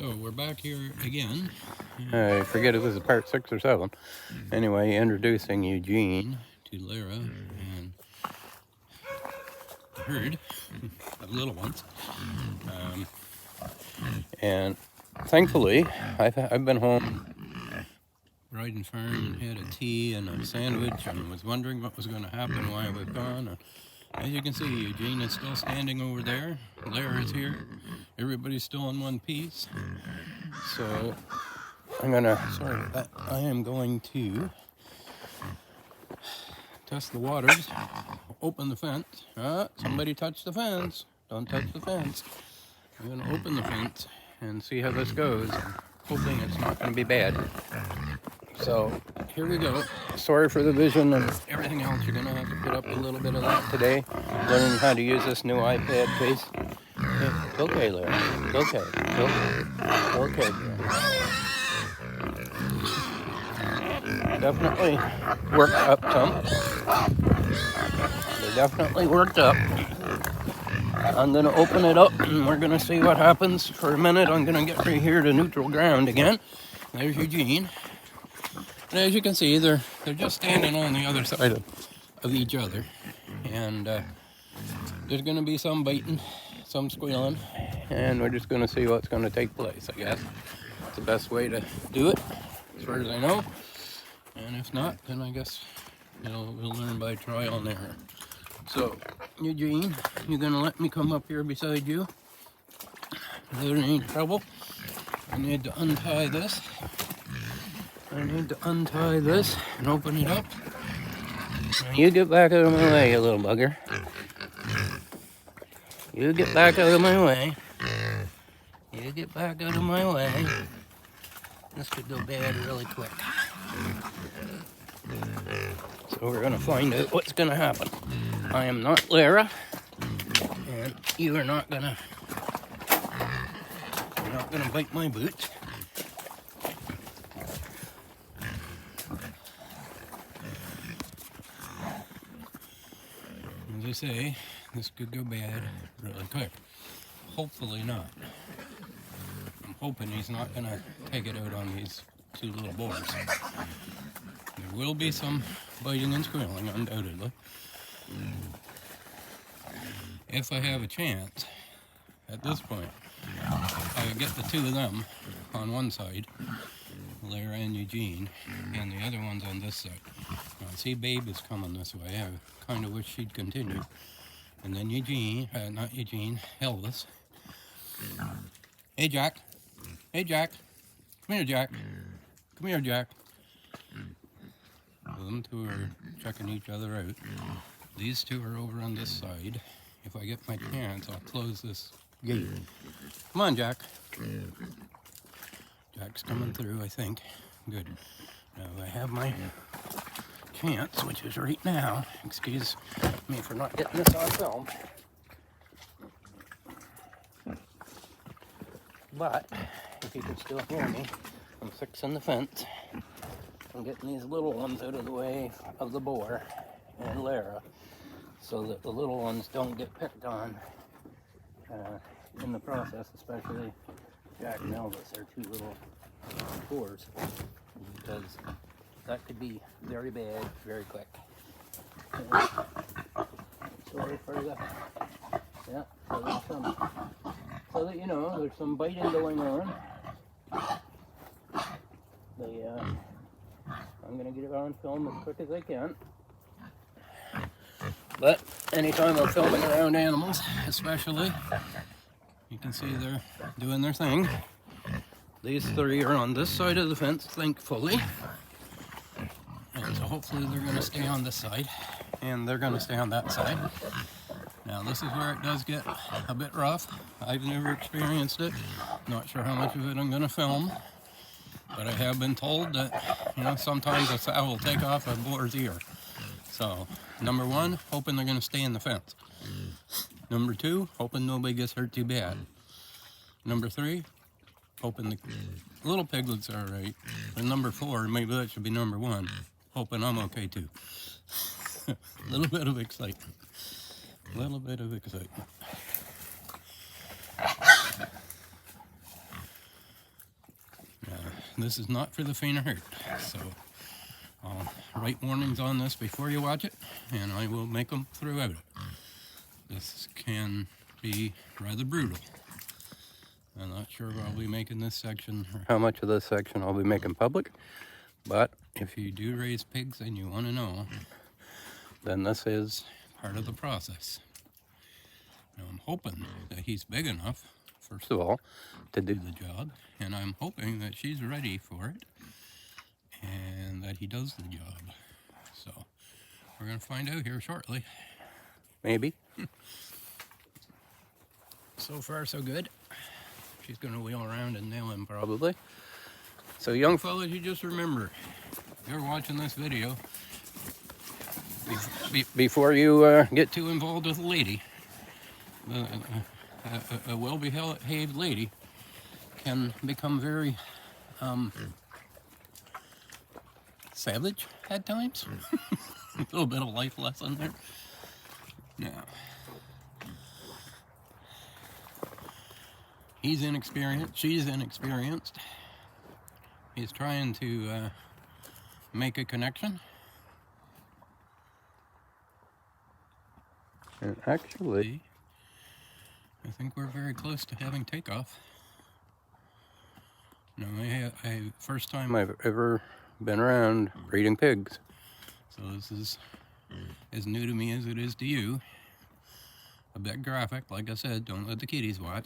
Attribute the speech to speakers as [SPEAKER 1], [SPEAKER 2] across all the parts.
[SPEAKER 1] So we're back here again. I forget if this is part 6 or 7. Anyway, introducing Eugene to Lara and the herd of little ones. And thankfully, I've been home riding farm and had a tea and a sandwich and was wondering what was going to happen while I was gone. As you can see, Eugene is still standing over there. Lara is here. Everybody's still in one piece. So I am going to test the waters, open the fence. Somebody touched the fence. Don't touch the fence. I'm going to open the fence and see how this goes. Hoping it's not going to be bad. So here we go. Sorry for the vision and everything else. You're going to have to put up a little bit of that today. Learning how to use this new iPad case. It's okay, Larry. It's okay. It's okay. Definitely worked up some. They definitely worked up. I'm going to open it up and we're going to see what happens. For a minute, I'm going to get right here to neutral ground again. There's Eugene. And as you can see, they're just standing on the other side of each other. And there's going to be some biting, some squealing. And we're just going to see what's going to take place, I guess. It's the best way to do it, as far as I know. And if not, then I guess we'll learn by trial and error. So, Eugene, you're going to let me come up here beside you. If there's any trouble, I need to untie this. And open it up. Now you get back out of my way, you little bugger. You get back out of my way. You get back out of my way. This could go bad really quick. So we're going to find out what's going to happen. I am not Lara, and you are not going to bite my boots. As I say, this could go bad really quick. Hopefully not. I'm hoping he's not going to take it out on these two little boars. There will be some biting and squealing, undoubtedly. If I have a chance, at this point, I would get the two of them on one side, Lara and Eugene, and the other one's on this side. Now, see, Babe is coming this way. I kind of wish she'd continue. And then Elvis. Hey, Jack. Hey, Jack. Come here, Jack. Come here, Jack. Well, them two are checking each other out. These two are over on this side. If I get my chance, I'll close this gate. Come on, Jack. Jack's coming through, I think. Good. Now I have my chance, which is right now. Excuse me for not getting this on film. But, if you can still hear me, I'm fixing the fence. I'm getting these little ones out of the way of the boar and Lara, so that the little ones don't get picked on in the process, especially Jack and Elvis. They're two little boars, because that could be very bad, very quick. Sorry for that. Yeah, so that you know, there's some biting going on. I'm going to get it on film as quick as I can. But anytime I'm filming around animals, especially, you can see they're doing their thing. These three are on this side of the fence, thankfully. And so hopefully they're going to stay on this side, and they're going to stay on that side. Now this is where it does get a bit rough. I've never experienced it. Not sure how much of it I'm going to film. But I have been told that, sometimes a sow will take off a boar's ear. So, number one, hoping they're going to stay in the fence. Number two, hoping nobody gets hurt too bad. Number three, hoping the little piglets are all right. And number four, maybe that should be number one, hoping I'm okay too. A little bit of excitement. this is not for the faint of heart. So I'll write warnings on this before you watch it, and I will make them throughout it. This can be rather brutal. I'm not sure if I'll be making this section, or how much of this section I'll be making public, but if you do raise pigs and you want to know, then this is part of the process. Now I'm hoping that he's big enough, first of all, to do the job, and I'm hoping that she's ready for it, and that he does the job. So we're going to find out here shortly. Maybe. So far so good. She's going to wheel around and nail him probably. So young fellas, you just remember, if you're watching this video, before you get too involved with a lady, a well-behaved lady can become very savage at times. A little bit of life lesson there. Now, he's inexperienced, she's inexperienced. He's trying to make a connection. And actually, I think we're very close to having takeoff. No, first time I've ever been around breeding pigs. So this is as new to me as it is to you. A bit graphic, like I said, don't let the kiddies watch.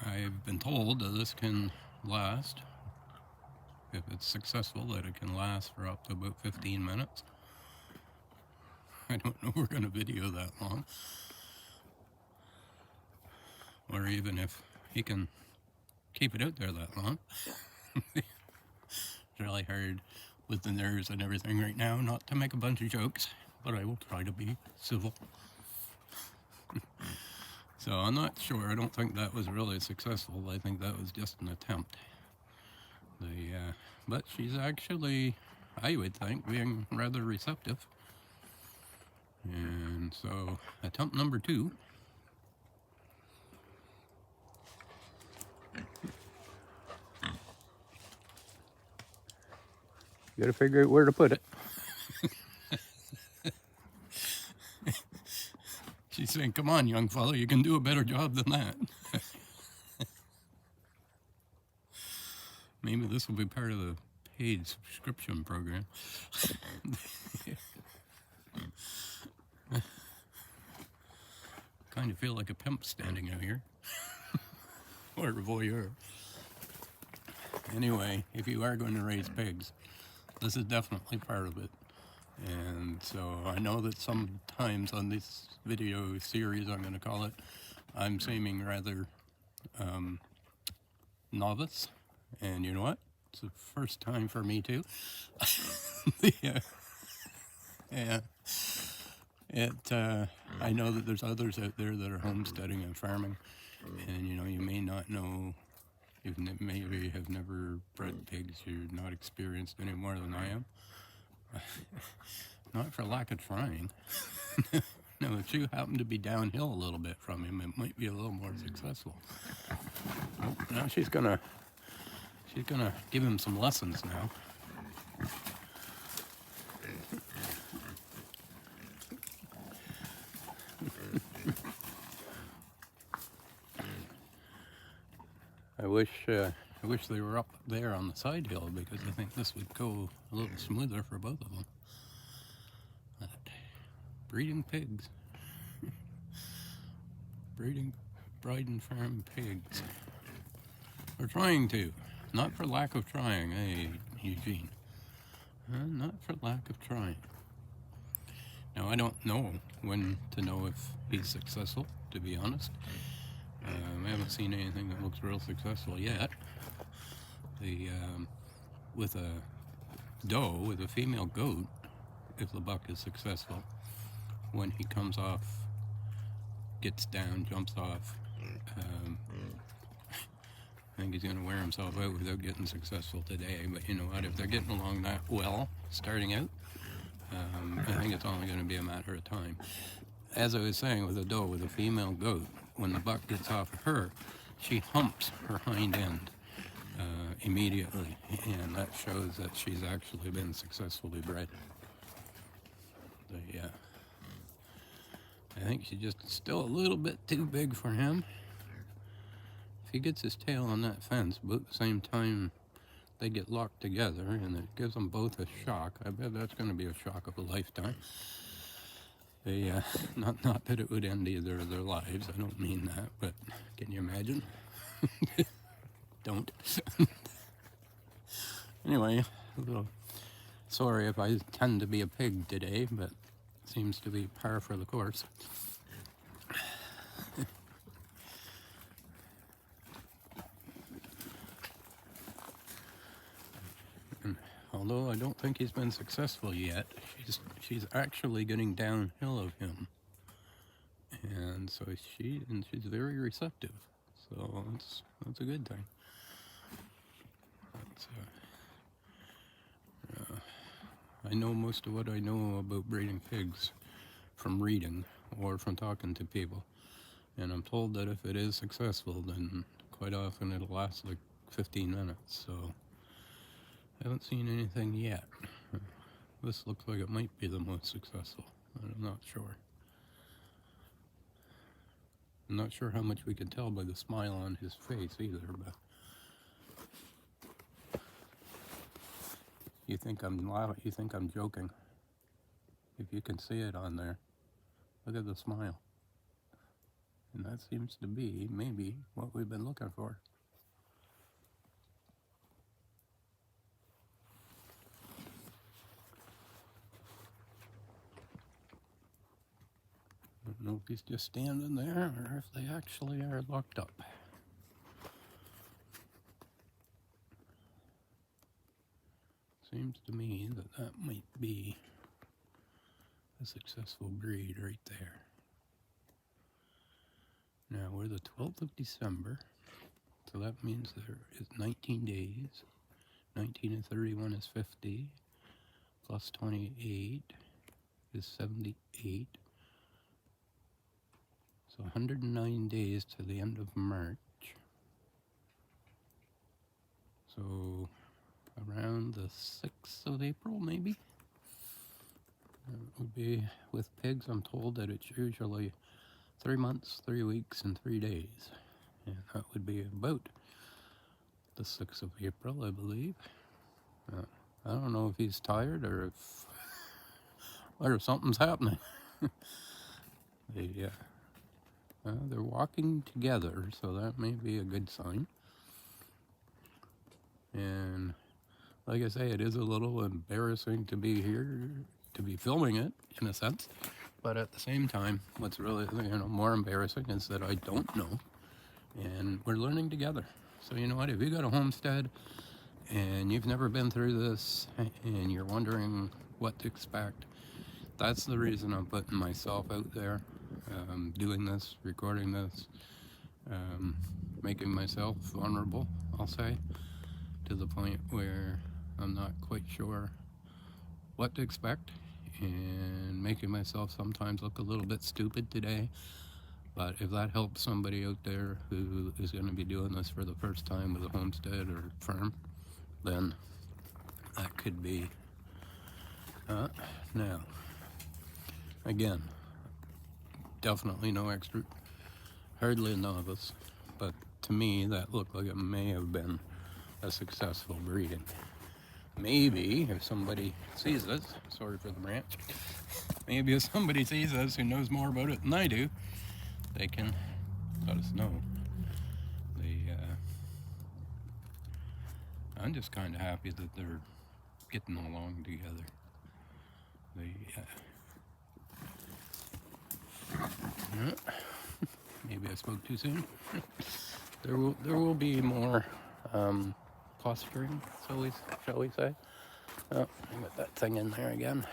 [SPEAKER 1] I've been told that this can last, if it's successful, that it can last for up to about 15 minutes. I don't know if we're going to video that long. Or even if he can keep it out there that long. It's really hard with the nerves and everything right now not to make a bunch of jokes, but I will try to be civil. So I'm not sure. I don't think that was really successful. I think that was just an attempt. But she's actually, I would think, being rather receptive. And so attempt number 2. You gotta figure out where to put it. She's saying, come on, young fellow, you can do a better job than that. Maybe this will be part of the paid subscription program. Kind of feel like a pimp standing out here. Or a voyeur. Anyway, if you are going to raise pigs, this is definitely part of it. And so I know that sometimes on this video series, I'm going to call it, I'm seeming rather novice. And you know what? It's the first time for me too. Yeah. I know that there's others out there that are homesteading and farming. And you know, you may not know, you maybe have never bred pigs, you're not experienced any more than I am. Not for lack of trying. No, if you happen to be downhill a little bit from him, it might be a little more successful. Oh, now she's gonna give him some lessons now. I wish they were up there on the side hill, because I think this would go a little smoother for both of them. But breeding pigs. Breeding bride and farm pigs. We're trying to. Not for lack of trying, eh, Eugene? Not for lack of trying. Now, I don't know when to know if he's successful, to be honest. I haven't seen anything that looks real successful yet. With a doe, with a female goat, if the buck is successful, when he comes off, gets down, jumps off, I think he's going to wear himself out without getting successful today. But you know what, if they're getting along that well, starting out, I think it's only going to be a matter of time. As I was saying, with a doe, with a female goat, when the buck gets off of her, she humps her hind end immediately, and that shows that she's actually been successfully bred. I think she's just still a little bit too big for him. If he gets his tail on that fence, but at the same time they get locked together, and it gives them both a shock. I bet that's going to be a shock of a lifetime. Not that it would end either of their lives. I don't mean that, but can you imagine? Don't. Anyway, a little sorry if I tend to be a pig today, but it seems to be par for the course. And although I don't think he's been successful yet, she's actually getting downhill of him, and so she's very receptive. So that's a good thing. I know most of what I know about breeding pigs from reading or from talking to people, and I'm told that if it is successful, then quite often it'll last like 15 minutes. So I haven't seen anything yet. This looks like it might be the most successful. I'm not sure. I'm not sure how much we can tell by the smile on his face either, but you think I'm joking. If you can see it on there, look at the smile. And that seems to be maybe what we've been looking for. I don't know if he's just standing there or if they actually are locked up. Seems to me that might be a successful breed right there. Now we're the 12th of December, so that means there is 19 days. 19 and 31 is 50, plus 28 is 78. So 109 days to the end of March. So around the 6th of April, maybe? It would be, with pigs, I'm told that it's usually 3 months, 3 weeks, and 3 days. And that would be about the 6th of April, I believe. I don't know if he's tired or if something's happening. They're walking together, so that may be a good sign. And like I say, it is a little embarrassing to be here, to be filming it, in a sense. But at the same time, what's really more embarrassing is that I don't know, and we're learning together. So you know what? If you got a homestead and you've never been through this, and you're wondering what to expect, that's the reason I'm putting myself out there, doing this, recording this, making myself vulnerable, I'll say, to the point where I'm not quite sure what to expect, and making myself sometimes look a little bit stupid today. But if that helps somebody out there who is going to be doing this for the first time with a homestead or farm, then that could be. Now, again, definitely no expert, hardly a novice, but to me that looked like it may have been a successful breeding. Maybe if somebody sees this, sorry for the rant, maybe if somebody sees this who knows more about it than I do, they can let us know. I'm just kind of happy that they're getting along together. Maybe I spoke too soon. There will be more pasturing, shall we say? Oh, I got that thing in there again.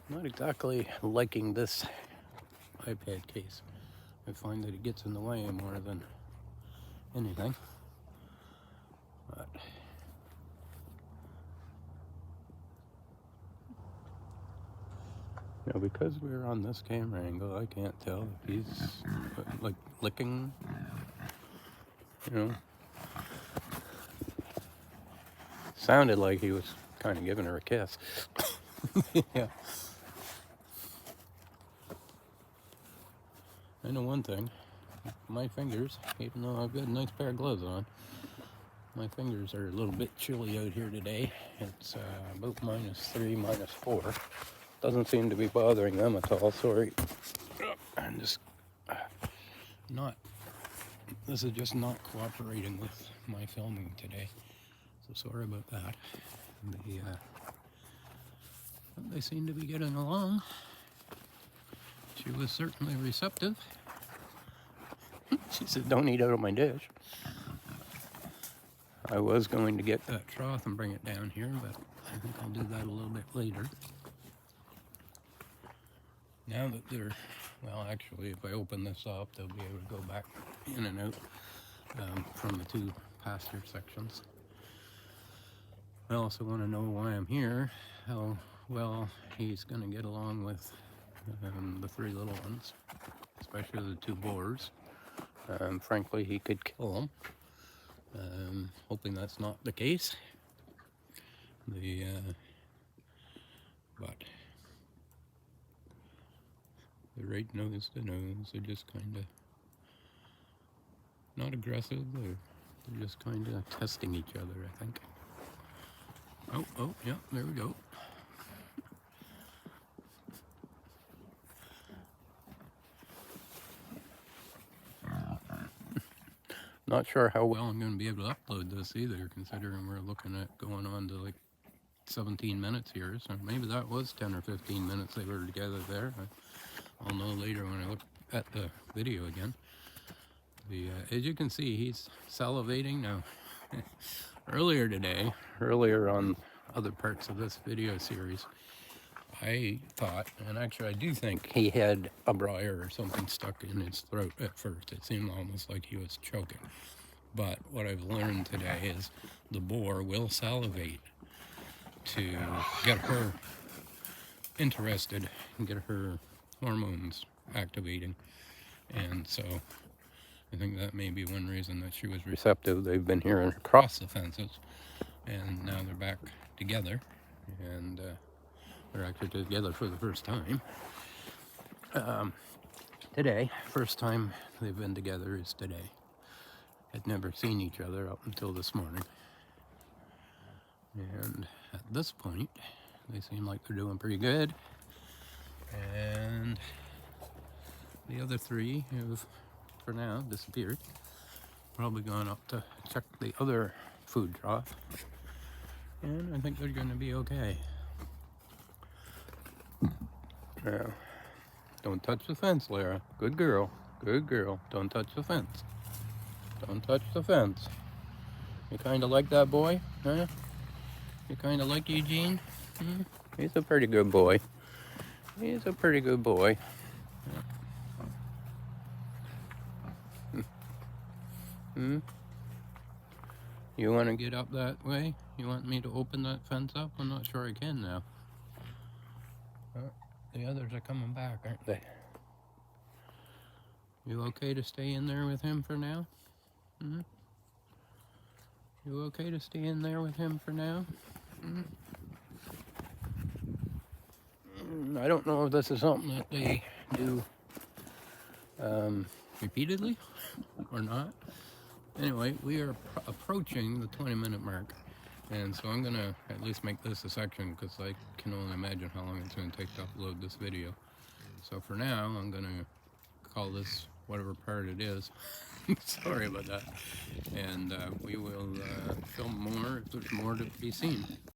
[SPEAKER 1] Not exactly liking this iPad case. I find that it gets in the way more than anything. But Now, because we're on this camera angle, I can't tell if he's like licking, you know. Sounded like he was kind of giving her a kiss. Yeah. I know one thing. My fingers, even though I've got a nice pair of gloves on, my fingers are a little bit chilly out here today. It's about -3, -4. Doesn't seem to be bothering them at all. Sorry. I'm just not. This is just not cooperating with my filming today. So sorry about that. They seem to be getting along. She was certainly receptive. She said, "Don't eat out of my dish." I was going to get that trough and bring it down here, but I think I'll do that a little bit later. Now that they're, well, actually, if I open this up, they'll be able to go back in and out from the two pasture sections. I also want to know why I'm here, how well he's going to get along with the three little ones, especially the two boars. Frankly, he could kill them. Hoping that's not the case. But they're right nose to nose. They're just kind of not aggressive. They're just kind of testing each other, I think. Oh, yeah, there we go. Not sure how well I'm going to be able to upload this either, considering we're looking at going on to like 17 minutes here. So maybe that was 10 or 15 minutes they were together there. I'll know later when I look at the video again. As you can see, he's salivating now. Earlier on other parts of this video series, I thought, and actually I do think, he had a briar or something stuck in his throat at first. It seemed almost like he was choking. But what I've learned today is the boar will salivate to get her interested and get her hormones activating. And so I think that may be one reason that she was receptive. They've been here across the fences, and now they're back together, and they're actually together for the first time. Today, first time they've been together is today. Had never seen each other up until this morning. And at this point, they seem like they're doing pretty good. And the other three have, for now, disappeared. Probably gone up to check the other food trough. And I think they're going to be okay. Now, don't touch the fence, Lara. Good girl. Good girl. Don't touch the fence. Don't touch the fence. You kind of like that boy? Huh? You kind of like Eugene? Hmm? He's a pretty good boy. He's a pretty good boy. Hmm? You want to get up that way? You want me to open that fence up? I'm not sure I can now. The others are coming back, aren't they? You okay to stay in there with him for now? Hmm? You okay to stay in there with him for now? Hmm? I don't know if this is something that they do repeatedly or not. Anyway, we are approaching the 20-minute mark, and so I'm gonna at least make this a section because I can only imagine how long it's going to take to upload this video. So for now, I'm gonna call this whatever part it is. Sorry about that. And we will film more if there's more to be seen.